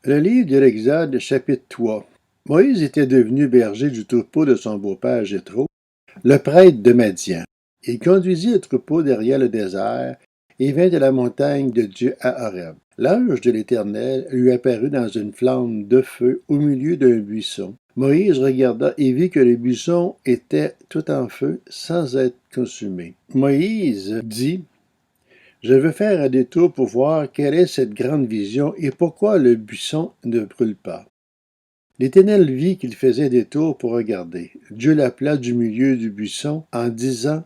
Le livre de l'Exode, chapitre 3. Moïse était devenu berger du troupeau de son beau-père Jéthro, le prêtre de Madian. Il conduisit le troupeau derrière le désert et vint de la montagne de Dieu à Horeb. L'ange de l'Éternel lui apparut dans une flamme de feu au milieu d'un buisson. Moïse regarda et vit que le buisson était tout en feu sans être consumé. Moïse dit: Je veux faire un détour pour voir quelle est cette grande vision et pourquoi le buisson ne brûle pas. L'Éternel vit qu'il faisait détour pour regarder. Dieu l'appela du milieu du buisson en disant: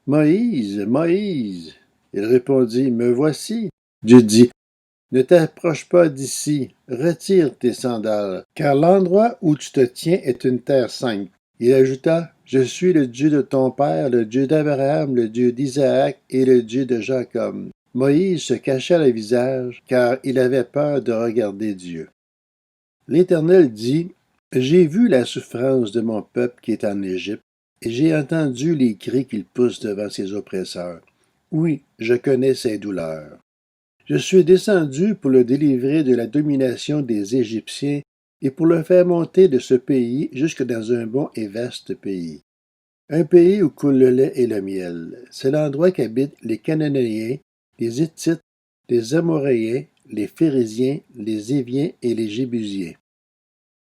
Moïse, Moïse. Il répondit: Me voici. Dieu dit: Ne t'approche pas d'ici, retire tes sandales, car l'endroit où tu te tiens est une terre sainte. Il ajouta: Je suis le Dieu de ton père, le Dieu d'Abraham, le Dieu d'Isaac et le Dieu de Jacob. Moïse se cacha le visage, car il avait peur de regarder Dieu. L'Éternel dit: J'ai vu la souffrance de mon peuple qui est en Égypte, et j'ai entendu les cris qu'il pousse devant ses oppresseurs. Oui, je connais ses douleurs. Je suis descendu pour le délivrer de la domination des Égyptiens et pour le faire monter de ce pays jusque dans un bon et vaste pays. Un pays où coule le lait et le miel. C'est l'endroit qu'habitent les Cananéens, les Hittites, les Amoréens, les Phérésiens, les Éviens et les Jébusiens.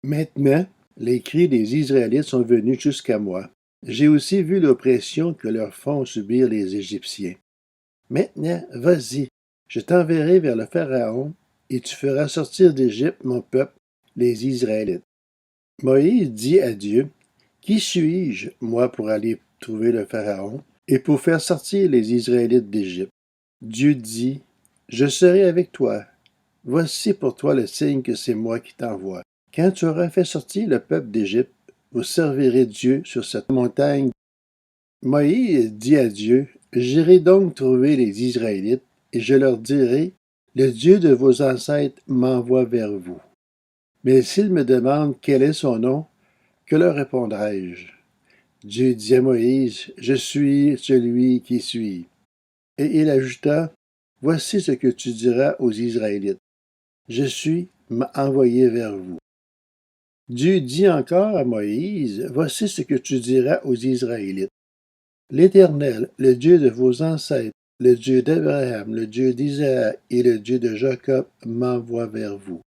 Maintenant, les cris des Israélites sont venus jusqu'à moi. J'ai aussi vu l'oppression que leur font subir les Égyptiens. Maintenant, vas-y, je t'enverrai vers le Pharaon, et tu feras sortir d'Égypte mon peuple, les Israélites. Moïse dit à Dieu: Qui suis-je, moi, pour aller trouver le Pharaon, et pour faire sortir les Israélites d'Égypte? Dieu dit: Je serai avec toi. Voici pour toi le signe que c'est moi qui t'envoie. Quand tu auras fait sortir le peuple d'Égypte, vous servirez Dieu sur cette montagne. Moïse dit à Dieu: J'irai donc trouver les Israélites, et je leur dirai: Le Dieu de vos ancêtres m'envoie vers vous. Mais s'ils me demandent quel est son nom, que leur répondrai-je? Dieu dit à Moïse: Je suis celui qui suis. Et il ajouta: Voici ce que tu diras aux Israélites: Je suis m'a envoyé vers vous. Dieu dit encore à Moïse: Voici ce que tu diras aux Israélites: L'Éternel, le Dieu de vos ancêtres, le Dieu d'Abraham, le Dieu d'Isaac et le Dieu de Jacob m'envoie vers vous.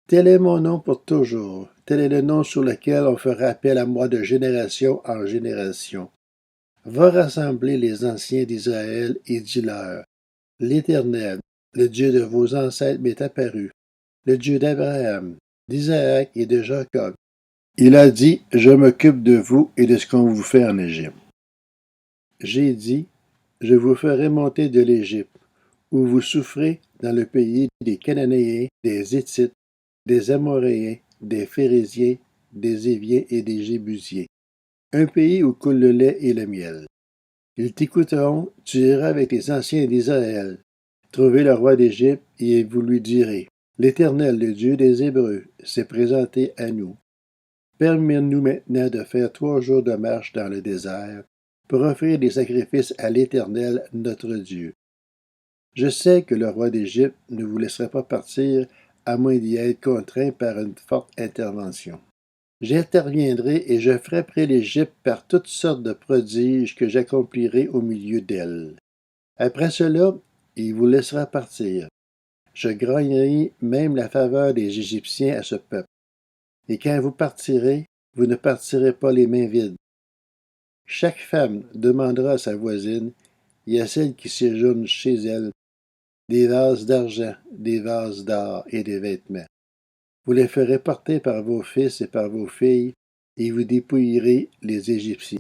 Tel est mon nom pour toujours. Tel est le nom sur lequel on fera appel à moi de génération en génération. Va rassembler les anciens d'Israël et dis-leur: L'Éternel, le Dieu de vos ancêtres m'est apparu, le Dieu d'Abraham, d'Isaac et de Jacob. Il a dit: Je m'occupe de vous et de ce qu'on vous fait en Égypte. J'ai dit: Je vous ferai monter de l'Égypte, où vous souffrez dans le pays des Cananéens, des Hittites, des Amoréens, des Phérésiens, des Éviens et des Jébusiens, un pays où coule le lait et le miel. Ils t'écouteront, tu iras avec les anciens d'Israël, trouver le roi d'Égypte, et vous lui direz: L'Éternel, le Dieu des Hébreux, s'est présenté à nous. Permets-nous maintenant de faire 3 jours de marche dans le désert, pour offrir des sacrifices à l'Éternel, notre Dieu. Je sais que le roi d'Égypte ne vous laissera pas partir à moins d'y être contraint par une forte intervention. J'interviendrai et je frapperai l'Égypte par toutes sortes de prodiges que j'accomplirai au milieu d'elle. Après cela, il vous laissera partir. Je gagnerai même la faveur des Égyptiens à ce peuple. Et quand vous partirez, vous ne partirez pas les mains vides. Chaque femme demandera à sa voisine et à celle qui séjourne chez elle des vases d'argent, des vases d'or et des vêtements. Vous les ferez porter par vos fils et par vos filles, et vous dépouillerez les Égyptiens.